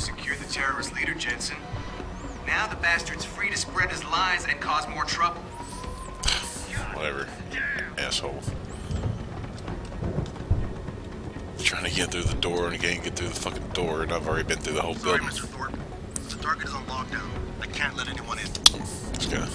secure the terrorist leader, Jensen. Now the bastard's free to spread his lies and cause more trouble. Whatever, asshole. Trying to get through the door and he can't get through the fucking door, and I've already been through the whole building. Sorry, Mr. Thorpe. The target is on lockdown. I can't let anyone in. This guy.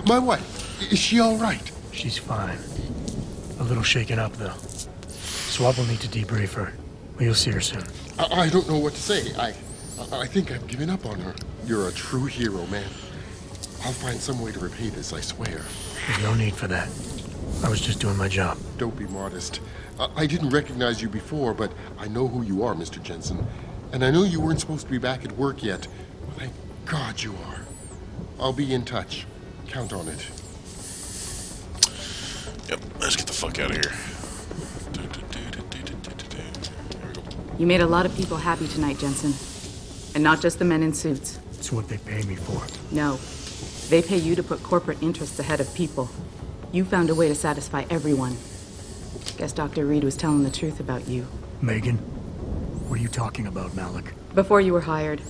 My wife, is she all right? She's fine. A little shaken up, though. Swab will need to debrief her. But you'll see her soon. I don't know what to say. I think I've given up on her. You're a true hero, man. I'll find some way to repay this, I swear. There's no need for that. I was just doing my job. Don't be modest. I didn't recognize you before, but I know who you are, Mr. Jensen. And I know you weren't supposed to be back at work yet. But thank God you are. I'll be in touch. Count on it. Yep, let's get the fuck out of here. There we go. You made a lot of people happy tonight, Jensen. And not just the men in suits. It's what they pay me for. No. They pay you to put corporate interests ahead of people. You found a way to satisfy everyone. Guess Dr. Reed was telling the truth about you. Megan? What are you talking about, Malik? Before you were hired,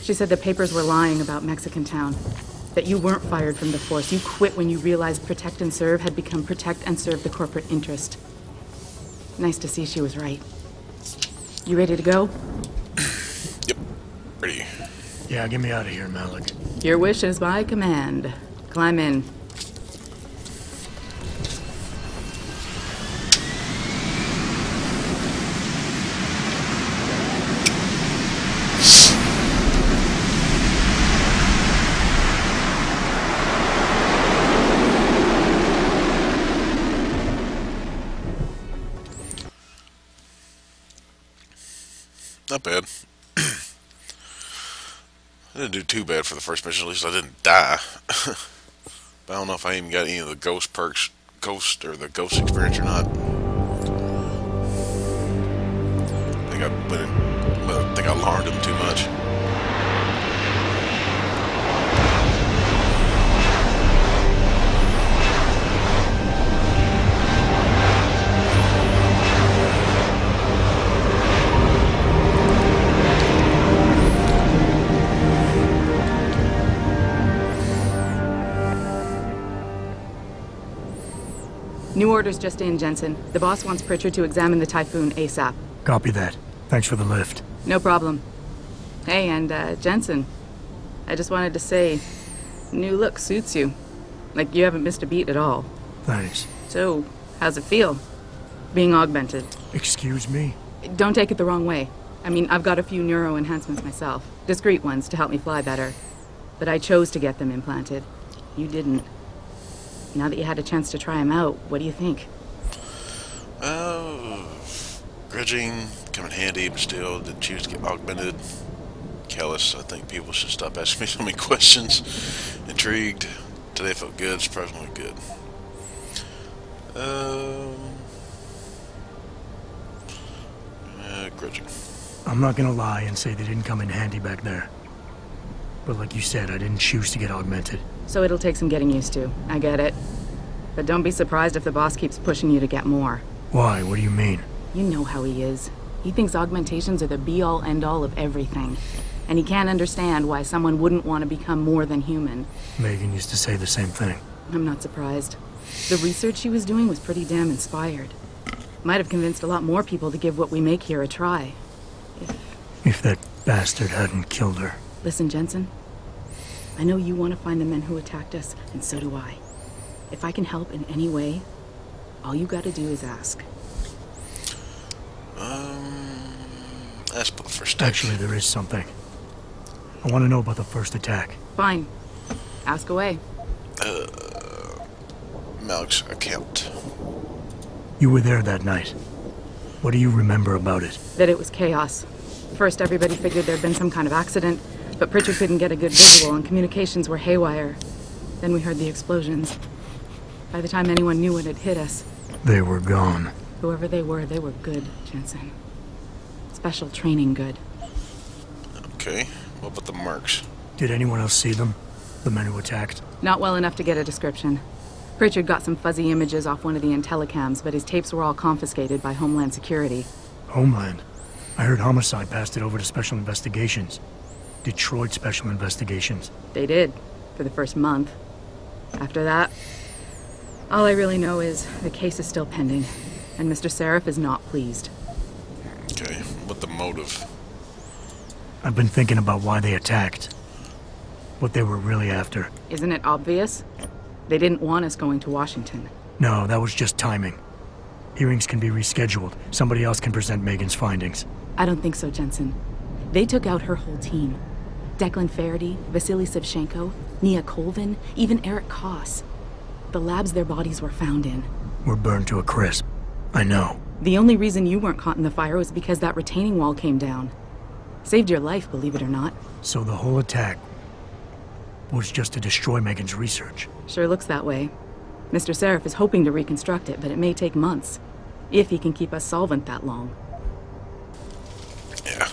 she said the papers were lying about Mexican Town. That you weren't fired from the force. You quit when you realized Protect and Serve had become Protect and Serve the corporate interest. Nice to see she was right. You ready to go? Yep, ready. Yeah, get me out of here, Malik. Your wish is my command. Climb in. Not bad. I didn't do too bad for the first mission. At least I didn't die. But I don't know if I even got any of the ghost perks, or the ghost experience or not. I think I learned them too much. New orders just in, Jensen. The boss wants Pritchard to examine the Typhoon ASAP. Copy that. Thanks for the lift. No problem. Hey, and Jensen, I just wanted to say, new look suits you. Like you haven't missed a beat at all. Thanks. So, how's it feel? Being augmented? Excuse me? Don't take it the wrong way. I mean, I've got a few neuro enhancements myself. Discreet ones to help me fly better. But I chose to get them implanted. You didn't. Now that you had a chance to try them out, what do you think? Grudging, come in handy, but still didn't choose to get augmented. Callous, I think people should stop asking me so many questions. Intrigued. Today felt good, surprisingly good. Grudging. I'm not gonna lie and say they didn't come in handy back there. But like you said, I didn't choose to get augmented. So it'll take some getting used to. I get it. But don't be surprised if the boss keeps pushing you to get more. Why? What do you mean? You know how he is. He thinks augmentations are the be-all, end-all of everything. And he can't understand why someone wouldn't want to become more than human. Megan used to say the same thing. I'm not surprised. The research she was doing was pretty damn inspired. Might have convinced a lot more people to give what we make here a try. If that bastard hadn't killed her. Listen, Jensen. I know you want to find the men who attacked us, and so do I. If I can help in any way, all you gotta do is ask. Ask for the first attack. Actually, there is something. I want to know about the first attack. Fine. Ask away. Malik's account. You were there that night. What do you remember about it? That it was chaos. First, everybody figured there'd been some kind of accident, but Pritchard couldn't get a good visual and communications were haywire. Then we heard the explosions. By the time anyone knew it had hit us... They were gone. Whoever they were good, Jensen. Special training good. Okay, what about the marks? Did anyone else see them? The men who attacked? Not well enough to get a description. Pritchard got some fuzzy images off one of the intellicams, but his tapes were all confiscated by Homeland Security. Homeland? I heard Homicide passed it over to Special Investigations. Detroit Special Investigations. They did, for the first month. After that, all I really know is the case is still pending, and Mr. Seraph is not pleased. Okay, what the motive? I've been thinking about why they attacked. What they were really after. Isn't it obvious? They didn't want us going to Washington. No, that was just timing. Hearings can be rescheduled. Somebody else can present Megan's findings. I don't think so, Jensen. They took out her whole team. Declan Faraday, Vasily Savchenko, Nia Colvin, even Eric Koss. The labs their bodies were found in. We're burned to a crisp. I know. The only reason you weren't caught in the fire was because that retaining wall came down. Saved your life, believe it or not. So the whole attack was just to destroy Megan's research. Sure looks that way. Mr. Seraph is hoping to reconstruct it, but it may take months. If he can keep us solvent that long. Yeah.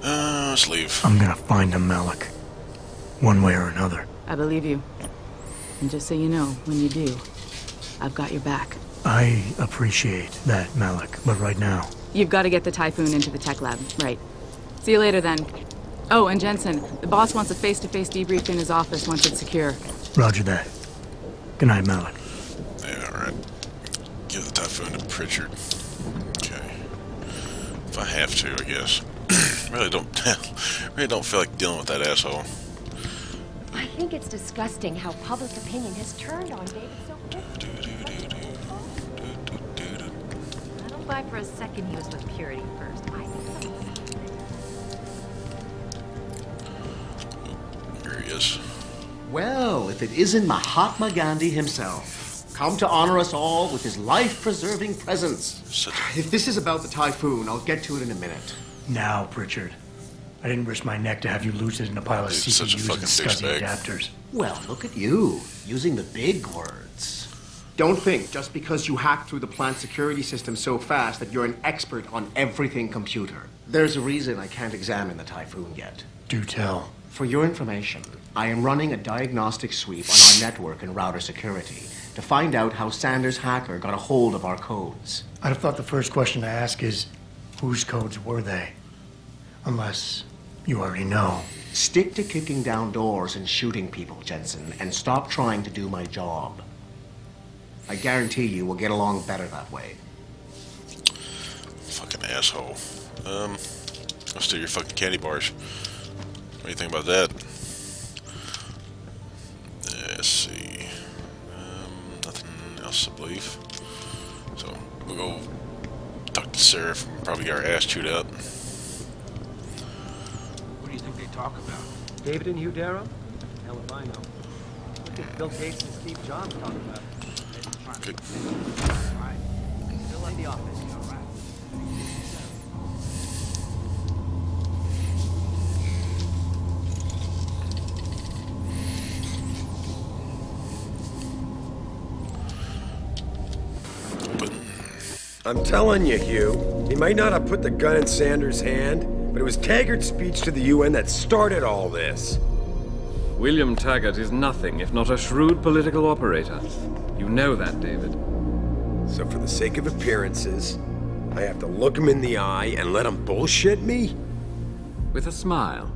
Let's leave. I'm gonna find him, Malik. One way or another. I believe you. And just so you know, when you do, I've got your back. I appreciate that, Malik, but right now... You've got to get the Typhoon into the tech lab, right. See you later, then. Oh, and Jensen, the boss wants a face-to-face debrief in his office once it's secure. Roger that. Good night, Malik. Yeah, alright. Give the Typhoon to Pritchard. Okay. If I have to, I guess. really don't feel like dealing with that asshole. I think it's disgusting how public opinion has turned on David so quickly. I don't buy for a second he was with Purity first. I think Here he is. Well, if it isn't Mahatma Gandhi himself, come to honor us all with his life-preserving presence. If this is about the Typhoon, I'll get to it in a minute. Now, Pritchard. I didn't risk my neck to have you lose it in a pile of Dude, such a CPUs fucking and SCSI douchebag. adapters. Well, look at you, using the big words. Don't think just because you hacked through the plant security system so fast that you're an expert on everything computer. There's a reason I can't examine the Typhoon yet. Do tell. For your information, I am running a diagnostic sweep on our network and router security to find out how Sanders' hacker got a hold of our codes. I'd have thought the first question to ask is, whose codes were they? Unless you already know. Stick to kicking down doors and shooting people, Jensen, and stop trying to do my job. I guarantee you we'll get along better that way. Fucking asshole. I'll steal your fucking candy bars. What do you think about that? Let's see. Nothing else, I believe. So, we'll go talk to Seraph and probably get our ass chewed out. What do you think they talk about? David and Hugh Darrow? Hell if I know. Look at Bill Gates and Steve Jobs talk about it. Good. Alright. Still at the office, alright? I'm telling you, Hugh, he might not have put the gun in Sanders' hand, but it was Taggart's speech to the UN that started all this. William Taggart is nothing if not a shrewd political operator. You know that, David. So for the sake of appearances, I have to look him in the eye and let him bullshit me? With a smile.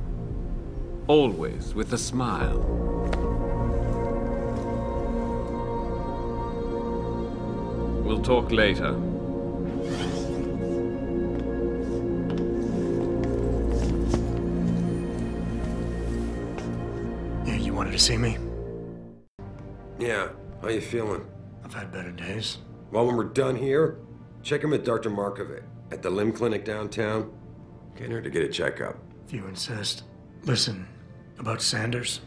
Always with a smile. We'll talk later. Yeah, you wanted to see me? Yeah, how you feeling? I've had better days. Well, when we're done here, check him with Dr. Markovic at the limb clinic downtown. Get her to get a checkup. If you insist. Listen, about Sanders?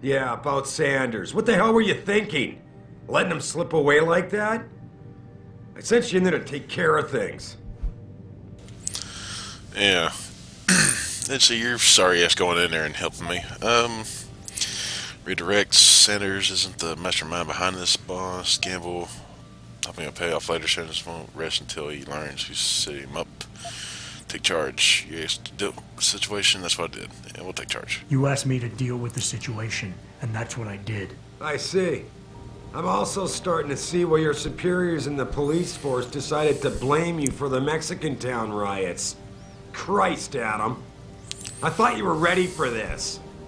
Yeah, about Sanders. What the hell were you thinking? Letting him slip away like that? I sent you in there to take care of things. Yeah. And so you're sorry ass going in there and helping me. Redirect. Sanders isn't the mastermind behind this boss. Gamble. Hoping he'll pay off later. Sanders won't rest until he learns who's setting him up. Take charge. You asked to deal with the situation, that's what I did. Yeah, we'll take charge. You asked me to deal with the situation, and that's what I did. I see. I'm also starting to see why your superiors in the police force decided to blame you for the Mexican town riots. Christ, Adam. I thought you were ready for this.